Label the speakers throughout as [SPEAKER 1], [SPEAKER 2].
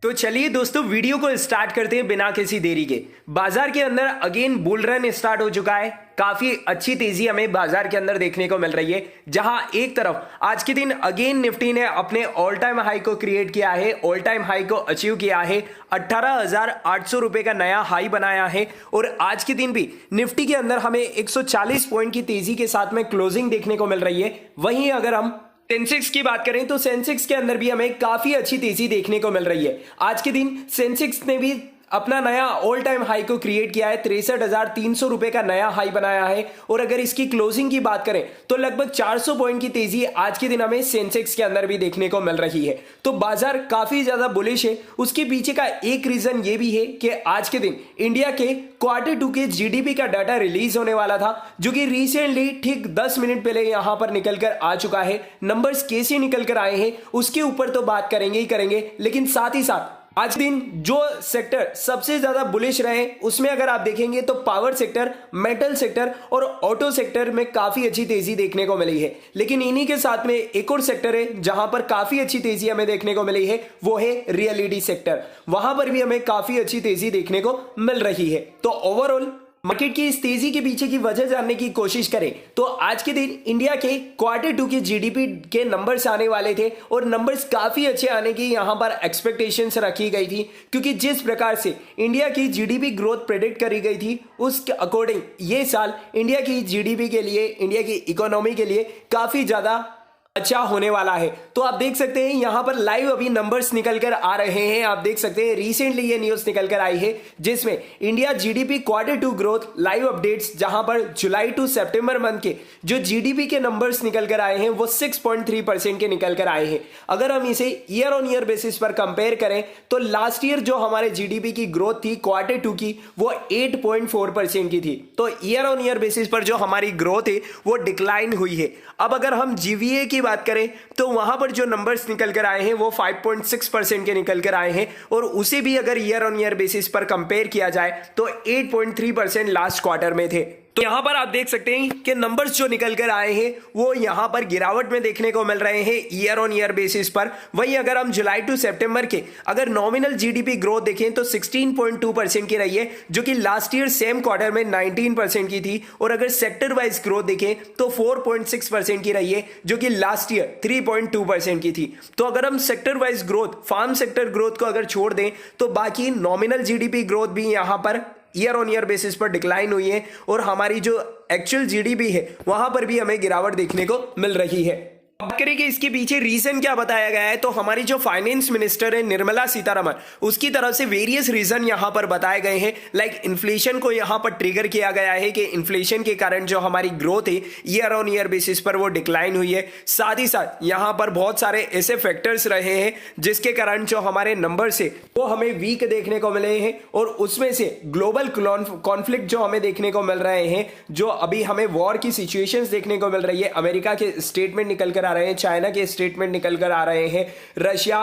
[SPEAKER 1] तो चलिए दोस्तों वीडियो को स्टार्ट करते हैं बिना किसी देरी के। बाजार के अंदर अगेन बुल रन स्टार्ट हो चुका है। काफी अच्छी तेजी हमें बाजार के अंदर देखने को मिल रही है, जहां एक तरफ आज के दिन अगेन निफ्टी ने अपने ऑल टाइम हाई को क्रिएट किया है, ऑल टाइम हाई को अचीव किया है, 18,800 रुपए का नया हाई बनाया है। और आज के दिन भी निफ्टी के अंदर हमें 140 पॉइंट की तेजी के साथ में क्लोजिंग देखने को मिल रही है। वहीं अगर हम सेंसेक्स की बात करें तो सेंसेक्स के अंदर भी हमें काफी अच्छी तेजी देखने को मिल रही है। आज के दिन सेंसेक्स ने भी अपना नया ऑल टाइम हाई को क्रिएट किया है, 63,300 रुपए का नया हाई बनाया है। और अगर इसकी क्लोजिंग की बात करें तो लगभग 400 पॉइंट की तेजी आज के दिन हमें सेंसेक्स के अंदर भी देखने को मिल रही है। तो बाजार काफी ज्यादा बुलिश है। उसके पीछे का एक रीजन ये भी है कि आज के दिन इंडिया के Q2 के जीडीपी का डाटा रिलीज होने वाला था, जो कि रिसेंटली ठीक 10 मिनट पहले यहां पर निकल कर आ चुका है। नंबर्स कैसे निकल कर आए हैं उसके ऊपर तो बात करेंगे ही करेंगे, लेकिन साथ ही साथ आज दिन जो सेक्टर सबसे ज्यादा बुलिश रहे उसमें अगर आप देखेंगे तो पावर सेक्टर, मेटल सेक्टर और ऑटो सेक्टर में काफी अच्छी तेजी देखने को मिली है। लेकिन इन्हीं के साथ में एक और सेक्टर है जहां पर काफी अच्छी तेजी हमें देखने को मिली है, वो है रियलिटी सेक्टर। वहां पर भी हमें काफी अच्छी तेजी देखने को मिल रही है। तो ओवरऑल मार्केट की इस तेजी के पीछे की वजह जानने की कोशिश करें तो आज के दिन इंडिया के Q2 के जीडीपी के नंबर्स आने वाले थे और नंबर्स काफी अच्छे आने की यहां पर एक्सपेक्टेशंस रखी गई थी, क्योंकि जिस प्रकार से इंडिया की जीडीपी ग्रोथ प्रेडिक्ट करी गई थी उसके अकॉर्डिंग ये साल इंडिया की जीडीपी के लिए, इंडिया की इकोनॉमी के लिए काफी ज्यादा अच्छा होने वाला है। तो आप देख सकते हैं यहां पर लाइव अभी नंबर्स निकल कर आ रहे हैं। आप देख सकते हैं रिसेंटली ये न्यूज निकल कर आई है जिसमें India GDP Q2 growth live updates, जहां पर जुलाई टू सितंबर मंथ के जो जीडीपी के नंबर्स निकल कर आए हैं वो 6.3% के निकल कर आए हैं। अगर हम इसे ईयर ऑन ईयर बेसिस पर कंपेयर करें तो लास्ट ईयर जो हमारे जीडीपी की ग्रोथ थी Q2 की वो 8.4% की थी। तो ईयर ऑन ईयर बेसिस पर जो हमारी ग्रोथ है वो डिक्लाइन हुई है। अब अगर हम जीवीए की बात करें तो वहां पर जो नंबर्स निकल कर आए हैं वो 5.6% के निकल कर आए हैं, और उसे भी अगर ईयर ऑन ईयर बेसिस पर कंपेयर किया जाए तो 8.3% लास्ट क्वार्टर में थे। तो यहां पर आप देख सकते हैं कि नंबर्स जो निकल कर आए हैं वो यहां पर गिरावट में देखने को मिल रहे हैं ईयर ऑन ईयर बेसिस पर। वहीं अगर हम जुलाई टू सितंबर के अगर नॉमिनल जीडीपी ग्रोथ देखें तो 16.2% की रही है, जो कि लास्ट ईयर सेम क्वार्टर में 19% की थी। और अगर सेक्टर वाइज ग्रोथ देखें तो 4.6% की रही है, जो कि लास्ट ईयर 3.2% की थी। तो अगर हम sector wise growth, farm sector growth को अगर छोड़ दें तो बाकी नॉमिनल जीडीपी ग्रोथ भी यहां per year on year basis पर डिक्लाइन हुई है, और हमारी जो एक्चुअल जीडीपी है वहां पर भी हमें गिरावट देखने को मिल रही है। बात करें कि इसके पीछे रीजन क्या बताया गया है, तो हमारी जो फाइनेंस मिनिस्टर है निर्मला सीतारमण, उसकी तरफ से वेरियस रीजन यहां पर बताए गए हैं। लाइक इन्फ्लेशन को यहां पर ट्रिगर किया गया है कि इन्फ्लेशन के कारण जो हमारी ग्रोथ है ईयर ऑन ईयर बेसिस पर वो डिक्लाइन हुई है। साथ ही साथ यहां पर बहुत सारे ऐसे फैक्टर्स रहे हैं जिसके कारण जो हमारे नंबर्स है वो हमें वीक देखने को मिले हैं, और उसमें से ग्लोबल कॉन्फ्लिक्ट जो हमें देखने को मिल रहे हैं, जो अभी हमें वॉर की सिचुएशंस देखने को मिल रही है, अमेरिका के स्टेटमेंट निकल कर आ रहे हैं, चाइना के स्टेटमेंट निकल कर आ रहे हैं, रशिया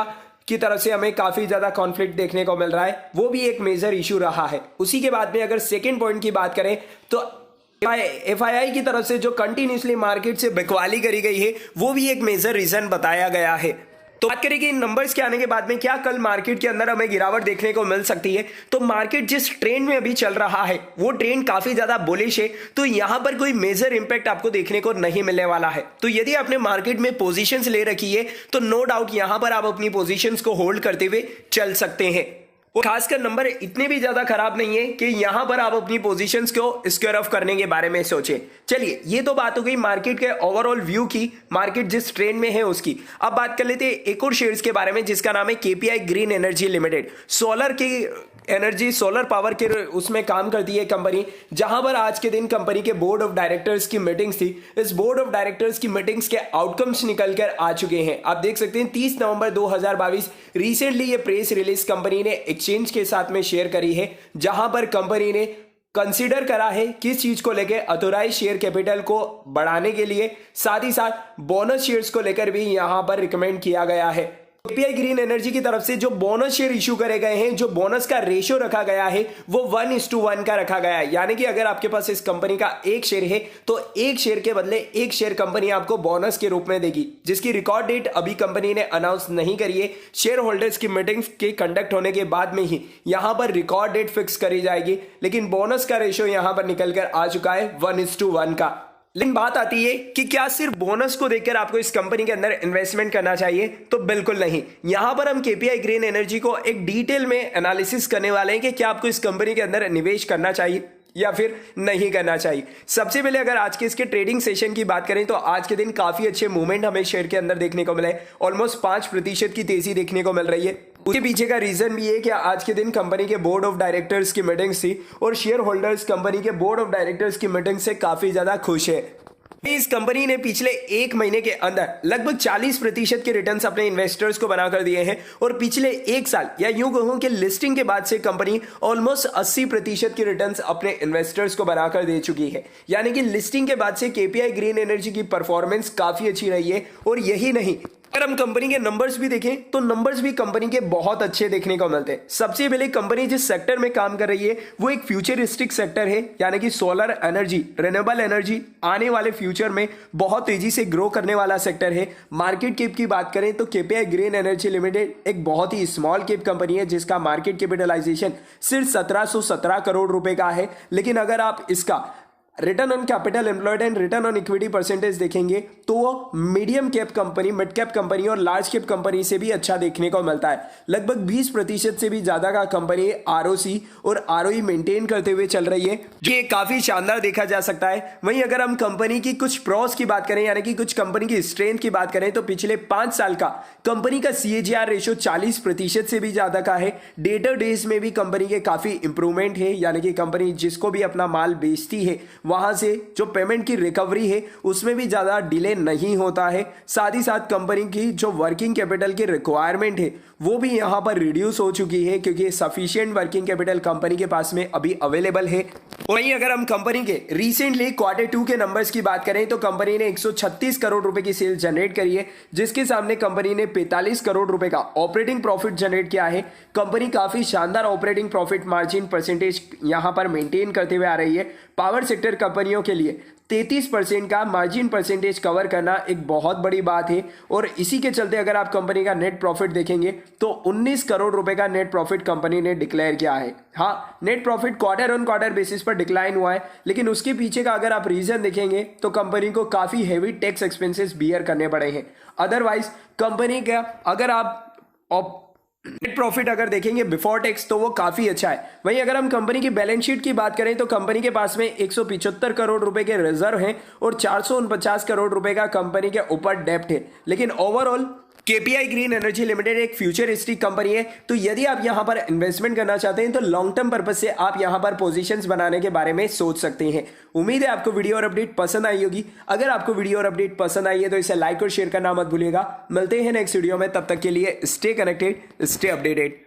[SPEAKER 1] की तरफ से हमें काफी ज्यादा कॉन्फ्लिक्ट देखने को मिल रहा है, वो भी एक मेजर इशू रहा है। उसी के बाद में अगर सेकंड पॉइंट की बात करें तो एफआईआई की तरफ से जो कंटिन्यूसली मार्केट से बिकवाली करी गई है वो भी एक मेजर रीजन बताया गया है। तो बात करें कि इन नंबर्स के आने के बाद में क्या कल मार्केट के अंदर हमें गिरावट देखने को मिल सकती है, तो मार्केट जिस ट्रेंड में अभी चल रहा है वो ट्रेंड काफी ज्यादा बुलिश है। तो यहां पर कोई मेजर इंपैक्ट आपको देखने को नहीं मिलने वाला है। तो यदि आपने मार्केट में पोजीशंस ले रखी है तो नो डाउट यहां पर आप अपनी पोजीशंस को होल्ड करते हुए चल सकते हैं। और खासकर नंबर इतने भी ज्यादा खराब नहीं है कि यहां पर आप अपनी पोजीशंस को स्क्वायर ऑफ करने के बारे में सोचें। चलिए ये तो बात हो गई मार्केट के ओवरऑल व्यू की, मार्केट जिस ट्रेंड में है उसकी। अब बात कर लेते हैं एक और शेयर्स के बारे में जिसका नाम है KPI green energy limited. Solar की एनर्जी, सोलर पावर के उसमें काम करती है कंपनी, जहां पर आज के दिन कंपनी के बोर्ड ऑफ डायरेक्टर्स की मीटिंग्स थी। इस बोर्ड ऑफ डायरेक्टर्स की मीटिंग्स के आउटकम्स निकल कर आ चुके हैं। आप देख सकते हैं 30 नवंबर 2022 रिसेंटली ये प्रेस रिलीज कंपनी ने एक्सचेंज के साथ में शेयर करी है, जहां पर कंपनी ने कंसीडर करा है किस चीज को लेकर, ऑथोराइज शेयर कैपिटल को बढ़ाने के लिए, साथ ही साथ बोनस शेयर्स को लेकर भी यहां पर रिकमेंड किया गया है। केपीआई ग्रीन एनर्जी की तरफ से जो बोनस शेयर इशू करे गए हैं, जो बोनस का रेशियो रखा गया है वो 1:1 का रखा गया है। यानी कि अगर आपके पास इस कंपनी का एक शेयर है तो एक शेयर के बदले एक शेयर कंपनी आपको बोनस के रूप में देगी, जिसकी रिकॉर्ड डेट अभी कंपनी ने अनाउंस नहीं करी है। शेयर होल्डर्स की मीटिंग के कंडक्ट होने के बाद में ही यहां पर रिकॉर्ड डेट फिक्स करी जाएगी, लेकिन बोनस का रेशियो यहां पर निकलकर आ चुका है 1:1 का। लेकिन बात आती है कि क्या सिर्फ बोनस को देखकर आपको इस कंपनी के अंदर इन्वेस्टमेंट करना चाहिए? तो बिल्कुल नहीं। यहां पर हम केपीआई ग्रीन एनर्जी को एक डिटेल में एनालिसिस करने वाले हैं कि क्या आपको इस कंपनी के अंदर निवेश करना चाहिए या फिर नहीं करना चाहिए। सबसे पहले अगर आज के इसके ट्रेडिंग सेशन की बात करें तो आज के दिन काफी अच्छे मूवमेंट हमें शेयर के अंदर देखने को मिले। ऑलमोस्ट 5% की तेजी देखने को मिल रही है। उसके पीछे का रीजन भी है कि आज के दिन कंपनी के बोर्ड ऑफ डायरेक्टर्स की मीटिंग थी और शेयर होल्डर्स कंपनी के बोर्ड ऑफ डायरेक्टर्स की मीटिंग से काफी ज्यादा खुश है। इस कंपनी ने पिछले एक महीने के अंदर लगभग 40% के रिटर्न्स अपने इन्वेस्टर्स को बनाकर दिए हैं और पिछले एक साल या यूं कहूं कि लिस्टिंग के बाद से कंपनी ऑलमोस्ट 80% के रिटर्न्स अपने इन्वेस्टर्स को बनाकर दे चुकी है। यानी कि लिस्टिंग के बाद से केपीआई ग्रीन एनर्जी की परफॉर्मेंस काफी अच्छी रही है। और यही नहीं, अगर हम कंपनी के नंबर्स भी देखें तो नंबर्स भी कंपनी के बहुत अच्छे देखने को मिलते हैं। सबसे पहले कंपनी जिस सेक्टर में काम कर रही है वो एक फ्यूचरिस्टिक सेक्टर है, यानी कि सोलर एनर्जी, रिन्यूएबल एनर्जी आने वाले फ्यूचर में बहुत तेजी से ग्रो करने वाला सेक्टर है। मार्केट कैप की बात करें तो केपीआई ग्रीन एनर्जी लिमिटेड एक बहुत ही स्मॉल कैप कंपनी है जिसका मार्केट कैपिटलाइजेशन सिर्फ 1717 करोड़ रुपए का है। लेकिन अगर आप इसका return on capital employed and return on equity percentage देखेंगे तो वो medium cap company, mid cap company और लार्ज कैप कंपनी से भी अच्छा देखने को मिलता है। लगभग 20% से भी ज्यादा का कंपनी आरओसी और आरओई मेंटेन करते हुए चल रही है, ये काफी शानदार देखा जा सकता है। वहीं अगर हम कंपनी की कुछ प्रॉस की बात करें, यानी कि कुछ कंपनी की स्ट्रेंथ की बात करें तो पिछले 5 साल का कंपनी का CAGR रेशियो 40% से भी ज्यादा का है। डेटर डेज में भी कंपनी के काफी इंप्रूवमेंट है, यानी कि कंपनी जिसको भी अपना माल बेचती है वहां से जो पेमेंट की रिकवरी है उसमें भी ज्यादा डिले नहीं होता है। साथ ही साथ कंपनी की जो वर्किंग कैपिटल की रिक्वायरमेंट है वो भी यहां पर रिड्यूस हो चुकी है, क्योंकि सफिशिएंट वर्किंग कैपिटल कंपनी के पास में अभी अवेलेबल है। वहीं अगर हम कंपनी के रिसेंटली Q2 के नंबर्स की बात करें तो कंपनी ने 136 करोड़ रुपए की सेल जनरेट करी है, जिसके सामने कंपनी ने 45 करोड़ रुपए का ऑपरेटिंग प्रॉफिट जनरेट किया है। कंपनी काफी शानदार ऑपरेटिंग प्रॉफिट मार्जिन परसेंटेज यहां पर मेंटेन करते हुए आ रही है। पावर सेक्टर कंपनियों के लिए 33% का मार्जिन परसेंटेज कवर करना एक बहुत बड़ी बात है। और इसी के चलते अगर आप कंपनी का नेट प्रॉफिट देखेंगे तो 19 करोड़ रुपए का नेट प्रॉफिट कंपनी ने डिक्लेयर किया है। हाँ, net profit quarter on quarter basis पर डिक्लाइन हुआ है, लेकिन उसके पीछे का अगर आप रीजन देखेंगे तो कंपनी को काफी हेवी टैक्स एक्सपेंसेस बियर करने पड़े हैं। अदरवाइज कंपनी का अगर आप नेट प्रॉफिट अगर देखेंगे बिफोर टैक्स तो वो काफी अच्छा है। वहीं अगर हम कंपनी की बैलेंस शीट की बात करें तो कंपनी के पास में 175 करोड़ रुपए के रिजर्व हैं और 449 करोड़ रुपए का कंपनी के ऊपर डेप्ट है। लेकिन overall KPI green energy limited एक फ्यूचरिस्टिक कंपनी है, तो यदि आप यहां पर इन्वेस्टमेंट करना चाहते हैं तो लॉन्ग टर्म पर्पज से आप यहां पर पोजीशंस बनाने के बारे में सोच सकते हैं। उम्मीद है आपको वीडियो और अपडेट पसंद आई होगी। अगर आपको वीडियो और अपडेट पसंद आई है तो इसे लाइक और शेयर करना मत भूलिएगा। मिलते हैं नेक्स्ट वीडियो में, तब तक के लिए स्टे कनेक्टेड, स्टे अपडेटेड।